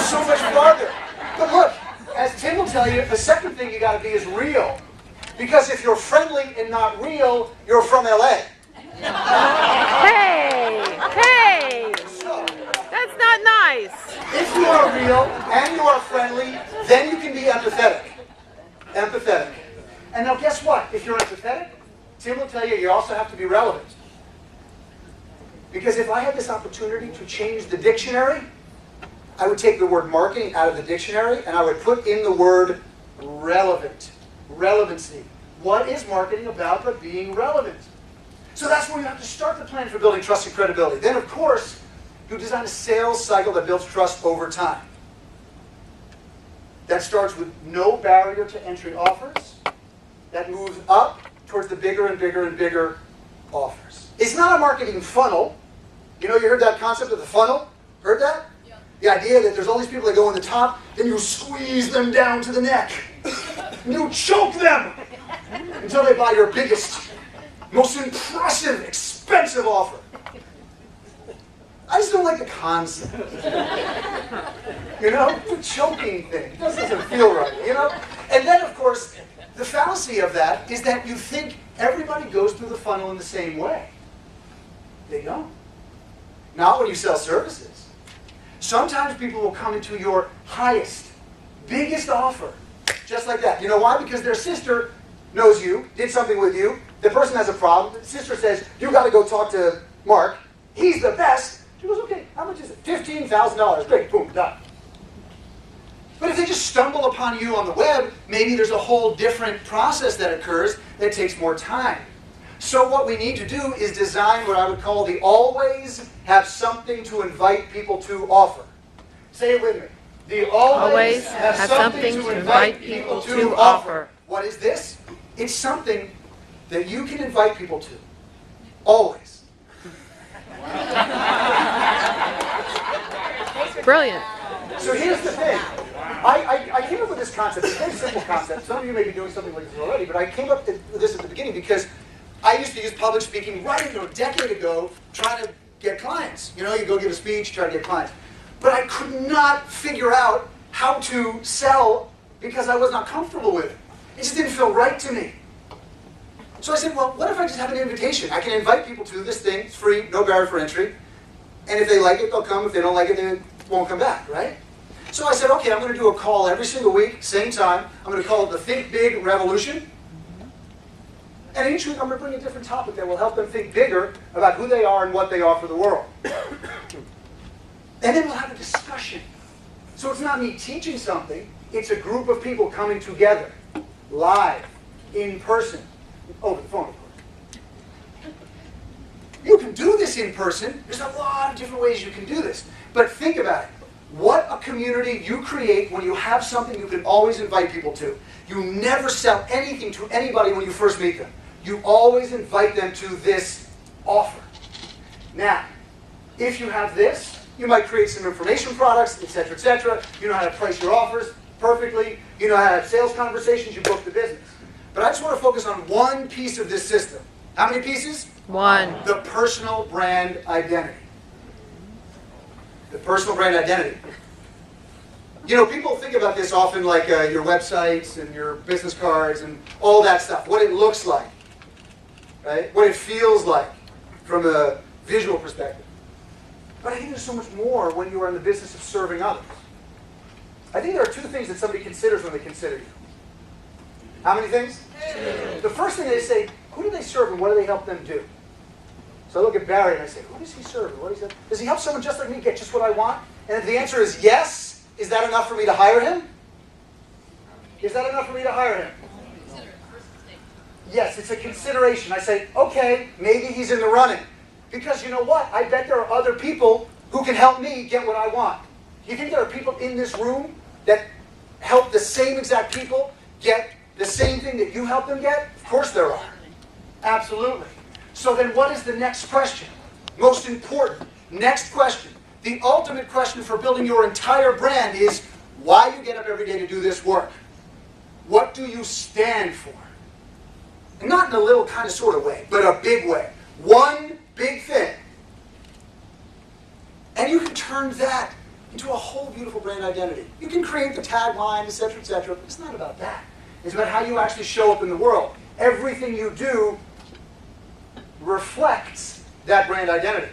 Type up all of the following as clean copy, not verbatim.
so much farther. But look, as Tim will tell you, the second thing you got to be is real. Because if you're friendly and not real, you're from LA. Hey! So, That's not nice. if you are real and you are friendly, then you can be empathetic. Empathetic. And now guess what? If you're empathetic, Tim will tell you, you also have to be relevant. Because if I had this opportunity to change the dictionary, I would take the word marketing out of the dictionary and I would put in the word relevant. Relevancy. What is marketing about but being relevant? So that's where you have to start the plan for building trust and credibility. Then, of course, you design a sales cycle that builds trust over time. That starts with no barrier to entry offers. That moves up towards the bigger and bigger and bigger offers. It's not a marketing funnel. You know, you heard that concept of the funnel? Heard that? Yeah. The idea that there's all these people that go in the top, then you squeeze them down to the neck. And you choke them until they buy your biggest, most impressive, expensive offer. I just don't like the concept. You know, the choking thing. It just doesn't feel right, you know? And then, of course, the fallacy of that is that you think everybody goes through the funnel in the same way. They don't. Not when you sell services. Sometimes people will come into your highest, biggest offer, just like that. You know why? Because their sister knows you, did something with you. The person has a problem. The sister says, you got to go talk to Mark. He's the best. She goes, okay, how much is it? $15,000. Great, boom, done. But if they just stumble upon you on the web, maybe there's a whole different process that occurs that takes more time. So what we need to do is design what I would call the always have something to invite people to offer. Say it with me. The always have something to invite people to offer. What is this? It's something that you can invite people to. Always. Brilliant. So here's the thing. I came up with this concept. It's a very simple concept. Some of you may be doing something like this already, but I came up with this at the beginning because I used to use public speaking right a decade ago trying to get clients. You know, you go give a speech, try to get clients. But I could not figure out how to sell because I was not comfortable with it. It just didn't feel right to me. So I said, well, what if I just have an invitation? I can invite people to this thing. It's free, no barrier for entry. And if they like it, they'll come. If they don't like it, they won't come back, right? So I said, okay, I'm going to do a call every single week, same time. I'm going to call it the Think Big Revolution. And each week I'm going to bring a different topic that will help them think bigger about who they are and what they offer the world. And then we'll have a discussion. So it's not me teaching something. It's a group of people coming together, live, in person, over the phone, of course. You can do this in person. There's a lot of different ways you can do this. But think about it. What a community you create when you have something you can always invite people to. You never sell anything to anybody when you first meet them. You always invite them to this offer. Now, if you have this, you might create some information products, etc., etc. You know how to price your offers perfectly. You know how to have sales conversations. You book the business. But I just want to focus on one piece of this system. How many pieces? One. The personal brand identity. The personal brand identity. You know, people think about this often like your websites and your business cards and all that stuff. What it looks like, right? What it feels like from a visual perspective. But I think there's so much more when you are in the business of serving others. I think there are two things that somebody considers when they consider you. How many things? Two. The first thing they say, who do they serve and what do they help them do? So I look at Barry and I say, who does he serve? And what does he help someone just like me get just what I want? And if the answer is yes, is that enough for me to hire him? Is that enough for me to hire him? Yes, it's a consideration. I say, okay, maybe he's in the running. Because you know what? I bet there are other people who can help me get what I want. You think there are people in this room that help the same exact people get the same thing that you help them get? Of course there are. Absolutely. So then what is the next question? Most important. Next question. The ultimate question for building your entire brand is why you get up every day to do this work. What do you stand for? And not in a little kind of sort of way, but a big way. One big thing. And you can turn that into a whole beautiful brand identity. You can create the tagline, etc., but it's not about that. It's about how you actually show up in the world. Everything you do reflects that brand identity.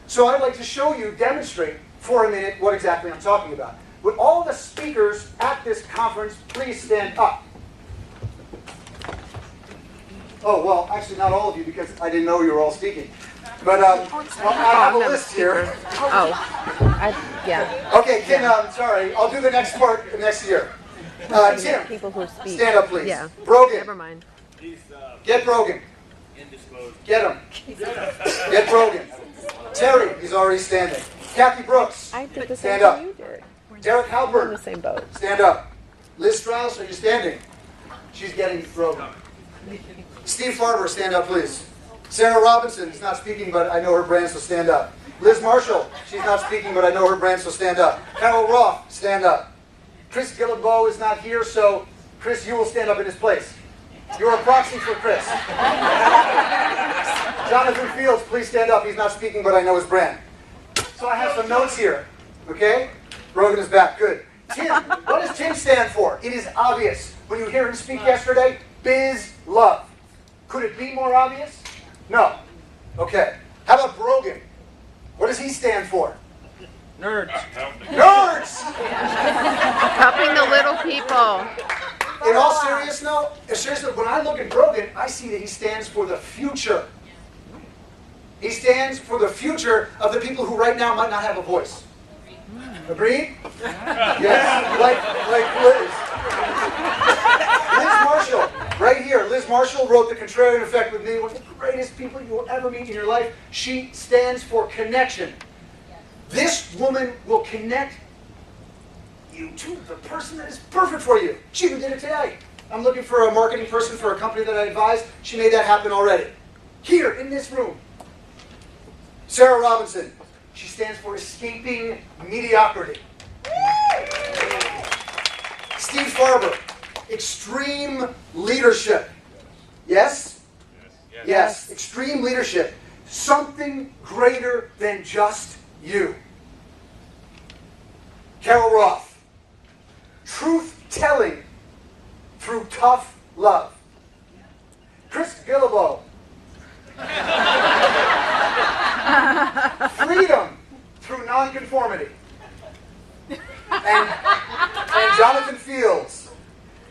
So I'd like to show you, demonstrate for a minute what exactly I'm talking about. Would all the speakers at this conference please stand up? Oh, well, actually not all of you because I didn't know you were all speaking. But I have a list here. Oh, yeah. Okay, sorry, I'll do the next part next year. Tim, People who speak. stand up, please. Yeah. Brogan, Never mind. get Brogan. Get him. Get Brogan. Terry, he's already standing. Kathy Brooks, I did the same stand thing up. you did. Derek We're in Halpern, the same boat. stand up. Liz Strauss, are you standing? She's getting Brogan. Steve Farber, stand up, please. Sarah Robinson is not speaking, but I know her brand, so stand up. Liz Marshall, she's not speaking, but I know her brand, so stand up. Carol Roth, stand up. Chris Gillibo is not here, so Chris, you will stand up in his place. You're a proxy for Chris. Jonathan Fields, please stand up. He's not speaking, but I know his brand. So I have some notes here, okay? Brogan is back, good. Tim, what does Tim stand for? It is obvious. When you hear him speak yesterday, biz love. Could it be more obvious? No. Okay. How about Brogan? What does he stand for? Nerds. Nerds! Helping the little people. In all seriousness, when I look at Brogan, I see that he stands for the future. He stands for the future of the people who right now might not have a voice. Agreed? Yes, like Liz. Liz Marshall, right here. Liz Marshall wrote The Contrarian Effect with me, one of the greatest people you will ever meet in your life. She stands for connection. This woman will connect you to the person that is perfect for you. She even did it today. I'm looking for a marketing person for a company that I advise. She made that happen already. Here, in this room. Sarah Robinson. She stands for escaping mediocrity. Steve Farber. Extreme leadership. Yes? Yes. Extreme leadership. Something greater than just you. Carol Roth. Truth-telling through tough love. Chris Gillibo. Freedom through nonconformity. And Jonathan Fields.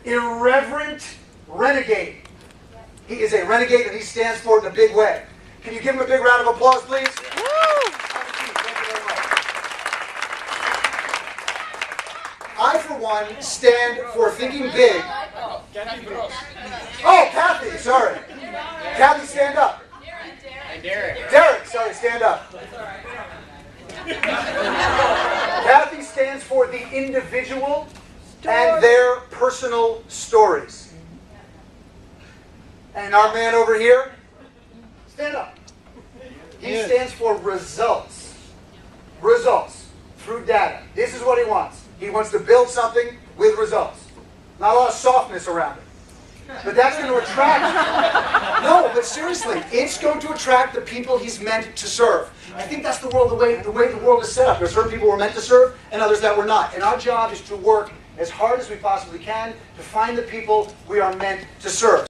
Irreverent renegade. He is a renegade and he stands for it in a big way. Can you give him a big round of applause, please? I, for one, stand for thinking big. Oh, Kathy, sorry. Kathy, stand up. Derek, sorry, stand up. Kathy stands for the individual and their personal stories. And our man over here, stand up. He stands for results. Results through data. This is what he wants. He wants to build something with results. Not a lot of softness around it. But that's going to attract... No, but seriously, it's going to attract the people he's meant to serve. I think that's the way the world is set up. There are certain people we're meant to serve and others that we're not. And our job is to work as hard as we possibly can to find the people we are meant to serve.